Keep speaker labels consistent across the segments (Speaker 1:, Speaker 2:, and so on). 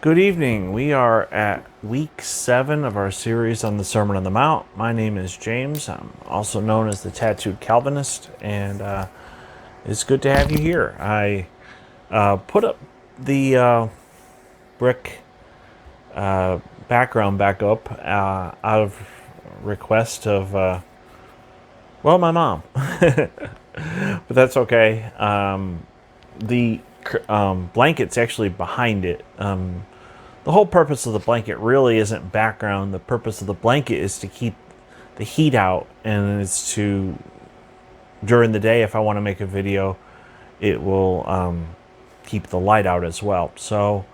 Speaker 1: Good evening. We are at week 7 of our series on the Sermon on the Mount. My name is James. I'm also known as the Tattooed Calvinist, and it's good to have you here. I put up the brick background back up out of request of, my mom. But that's okay. The blanket's actually behind it. The whole purpose of the blanket really isn't background. The purpose of the blanket is to keep the heat out, and it's to, during the day, if I want to make a video, it will keep the light out as well. So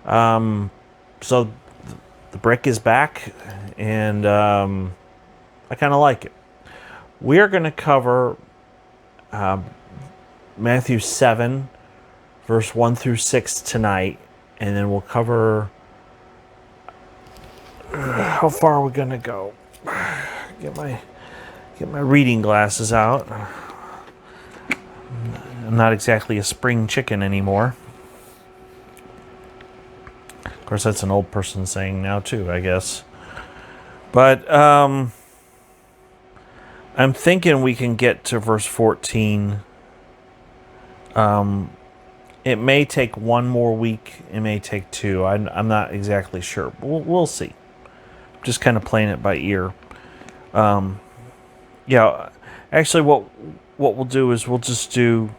Speaker 1: the brick is back, and I kind of like it. We are going to cover Matthew 7, verse 1 through 6 tonight. And then we'll cover, how far are we going to go? Get my reading glasses out. I'm not exactly a spring chicken anymore. Of course, that's an old person saying now too, I guess. But I'm thinking we can get to verse 14. It may take one more week. It may take two. I'm not exactly sure. We'll see. Just kind of playing it by ear. Actually, what we'll do is we'll just do.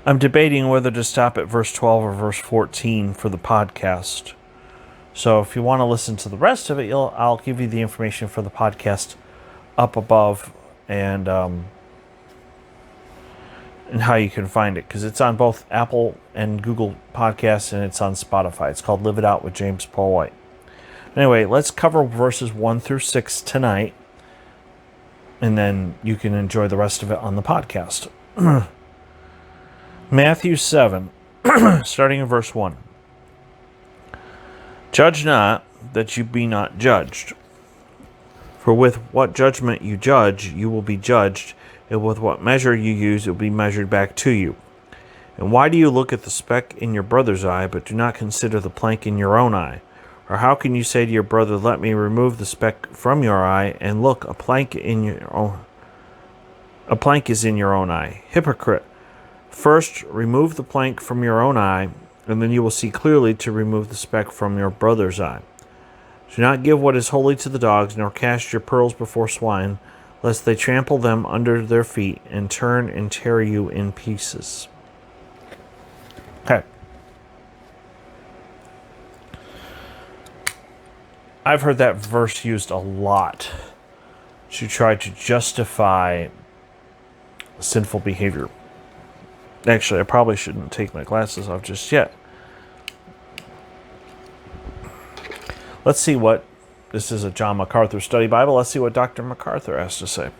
Speaker 1: I'm debating whether to stop at verse 12 or verse 14 for the podcast. So if you want to listen to the rest of it, I'll give you the information for the podcast up above, and how you can find it, because it's on both Apple and Google Podcasts, and it's on Spotify. It's called Live It Out with James Paul White. Anyway, let's cover verses 1 through 6 tonight, and then you can enjoy the rest of it on the podcast. Matthew 7, starting in verse 1. Judge not, that you be not judged. For with what judgment you judge, you will be judged, and with what measure you use, it will be measured back to you. And why do you look at the speck in your brother's eye, but do not consider the plank in your own eye? Or how can you say to your brother, let me remove the speck from your eye, and look, a plank is in your own eye? Hypocrite! First, remove the plank from your own eye, and then you will see clearly to remove the speck from your brother's eye. Do not give what is holy to the dogs, nor cast your pearls before swine, lest they trample them under their feet and turn and tear you in pieces. Okay. I've heard that verse used a lot to try to justify sinful behavior. Actually, I probably shouldn't take my glasses off just yet. Let's see what, this is a John MacArthur study Bible. Let's see what Dr. MacArthur has to say.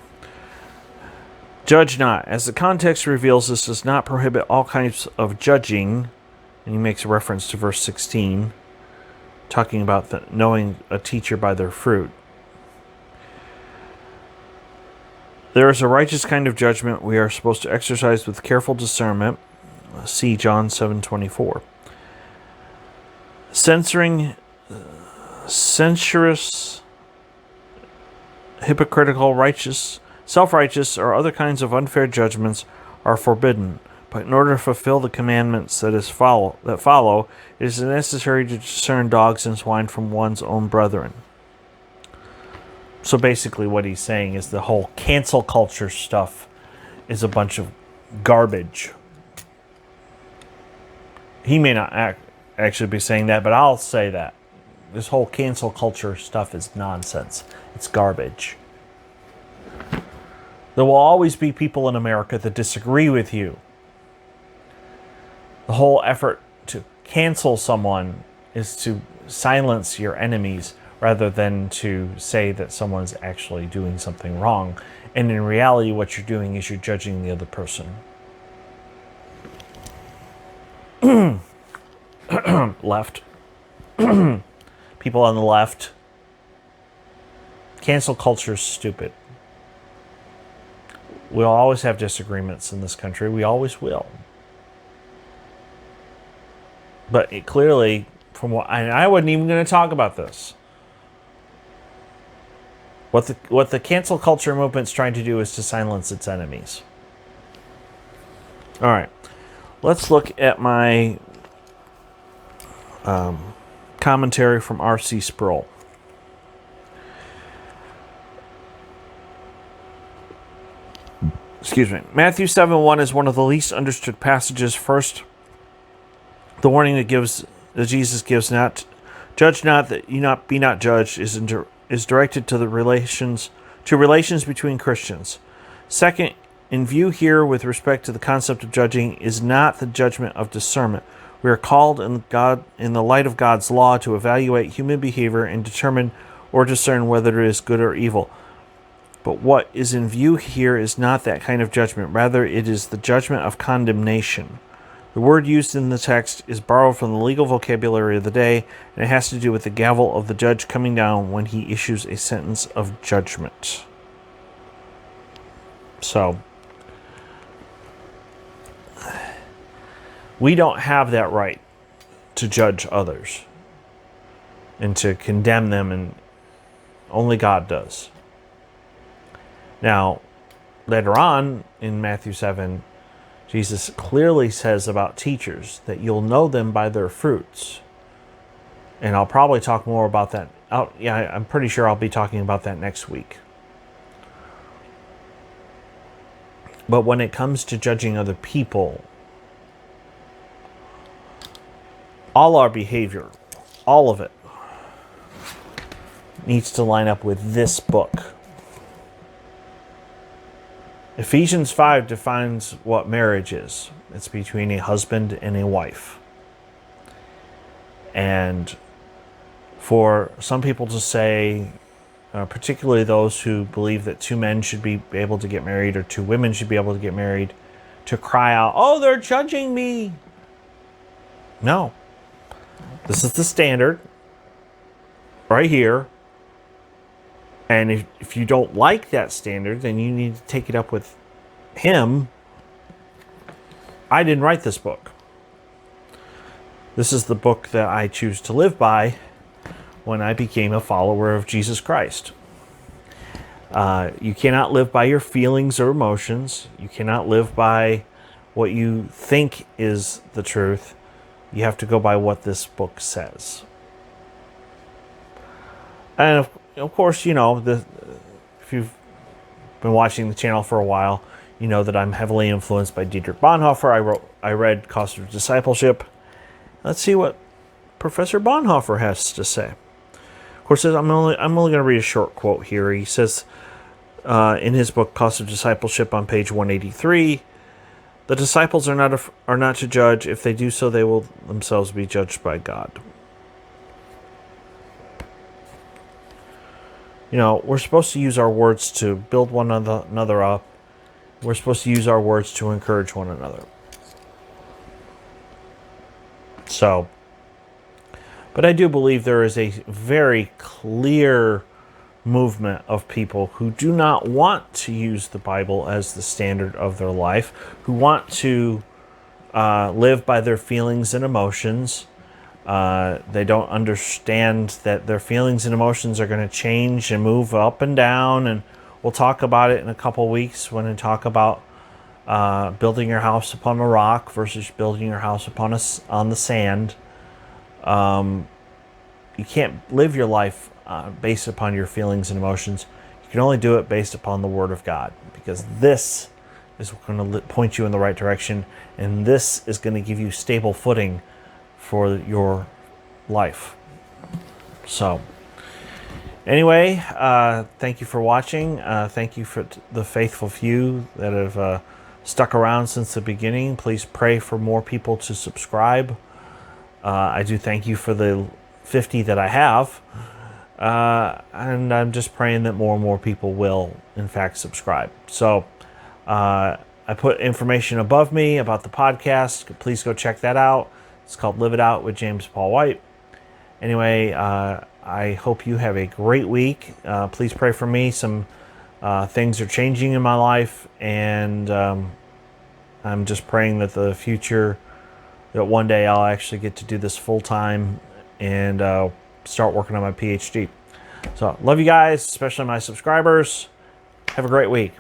Speaker 1: Judge not. As the context reveals, this does not prohibit all kinds of judging. And he makes a reference to verse 16, talking about knowing a teacher by their fruit. There is a righteous kind of judgment we are supposed to exercise with careful discernment. See John 7:24. Censorious, hypocritical, righteous, self-righteous, or other kinds of unfair judgments are forbidden. But in order to fulfill the commandments that follow, it is necessary to discern dogs and swine from one's own brethren. So basically what he's saying is the whole cancel culture stuff is a bunch of garbage. He may not actually be saying that, but I'll say that. This whole cancel culture stuff is nonsense. It's garbage. There will always be people in America that disagree with you. The whole effort to cancel someone is to silence your enemies rather than to say that someone's actually doing something wrong. And in reality, what you're doing is you're judging the other person. Left. People on the left. Cancel culture is stupid. We'll always have disagreements in this country. We always will. But it clearly, from what I wasn't even going to talk about this. What the cancel culture movement's trying to do is to silence its enemies. All right, let's look at my commentary from R.C. Sproul. Excuse me. Matthew 7:1 is one of the least understood passages. First, the warning that Jesus gives, not judge not that you not be not judged, is directed to the relations between Christians. Second, in view here with respect to the concept of judging is not the judgment of discernment. We are called in the light of God's law to evaluate human behavior and determine or discern whether it is good or evil. But what is in view here is not that kind of judgment. Rather, it is the judgment of condemnation. The word used in the text is borrowed from the legal vocabulary of the day, and it has to do with the gavel of the judge coming down when he issues a sentence of judgment. So, we don't have that right to judge others and to condemn them, and only God does. Now, later on in Matthew 7, Jesus clearly says about teachers that you'll know them by their fruits. And I'll probably talk more about that. I'm pretty sure I'll be talking about that next week. But when it comes to judging other people, all our behavior, all of it, needs to line up with this book. Ephesians 5 defines what marriage is. It's between a husband and a wife. And for some people to say, particularly those who believe that two men should be able to get married or two women should be able to get married, to cry out, "Oh, they're judging me." No. This is the standard right here. And if you don't like that standard, then you need to take it up with him. I didn't write this book. This is the book that I choose to live by when I became a follower of Jesus Christ. You cannot live by your feelings or emotions. You cannot live by what you think is the truth. You have to go by what this book says. And of course, you know, if you've been watching the channel for a while, you know that I'm heavily influenced by Dietrich Bonhoeffer. I read Cost of Discipleship. Let's see what Professor Bonhoeffer has to say. Of course, I'm only going to read a short quote here. He says in his book Cost of Discipleship on page 183, "The disciples are not to judge. If they do so, they will themselves be judged by God." You know, we're supposed to use our words to build one another up. We're supposed to use our words to encourage one another. So, but I do believe there is a very clear movement of people who do not want to use the Bible as the standard of their life, who want to live by their feelings and emotions. They don't understand that their feelings and emotions are going to change and move up and down, and we'll talk about it in a couple weeks when I talk about building your house upon a rock versus building your house on the sand. You can't live your life based upon your feelings and emotions. You can only do it based upon the Word of God, because this is going to point you in the right direction, and this is going to give you stable footing for your life. So, anyway, thank you for watching. Thank you for the faithful few that have stuck around since the beginning. Please pray for more people to subscribe. I do thank you for the 50 that I have. And I'm just praying that more and more people will, in fact, subscribe. So, I put information above me about the podcast. Please go check that out. It's called Live It Out with James Paul White. Anyway, I hope you have a great week. Please pray for me. Some things are changing in my life, and I'm just praying that the future that one day I'll actually get to do this full time and start working on my PhD. So love you guys, especially my subscribers. Have a great week.